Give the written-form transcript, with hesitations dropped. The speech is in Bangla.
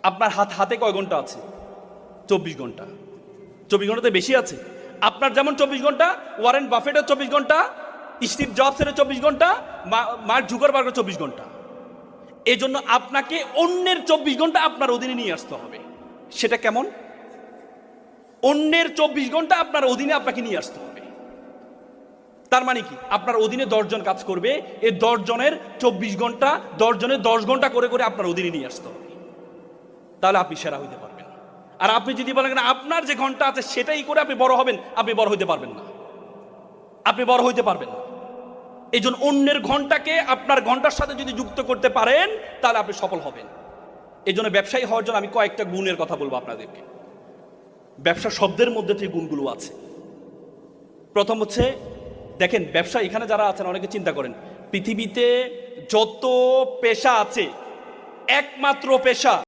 আপনার হাতে কয় ঘন্টা আছে? 24 ঘন্টা। 24 ঘন্টাতে বেশি আছে? আপনার যেমন 24 ঘন্টা, ওয়ারেন বাফেটের 24 ঘন্টা, স্টিভ জবসের 24 ঘন্টা, মার্ক জুকারবার্গের 24 ঘন্টা। এই জন্য আপনাকে অন্যের 24 ঘন্টা আপনার অধীনে নিয়ে আসতে হবে। সেটা কেমন? অন্যের 24 ঘন্টা আপনার অধীনে আপনাকে নিয়ে আসতে হবে। তার মানে কি? আপনার অধীনে 10 জন কাজ করবে, এই 10 জনের 24 ঘন্টা, 10 জনের 10 ঘন্টা করে করে আপনার অধীনে নিয়ে আসতে হবে। তাহলে আপনি সেরা হইতে পারবেন। আর আপনি যদি বলেন না আপনার যে ঘন্টা আছে সেটাই করে আপনি বড় হবেন, আপনি বড় হইতে পারবেন না। আপনি বড় হইতে পারবেন না। এই জন্য অন্যের ঘন্টাকে আপনার ঘন্টার সাথে যদি যুক্ত করতে পারেন তাহলে আপনি সফল হবেন। এই জন্য ব্যবসায়ী হওয়ার জন্য আমি কয়েকটা গুণের কথা বলবো আপনাদেরকে। ব্যবসা শব্দের মধ্যে যে গুণগুলো আছে, প্রথম হচ্ছে, দেখেন ব্যবসা, এখানে যারা আছেন অনেকে চিন্তা করেন পৃথিবীতে যত পেশা আছে একমাত্র পেশা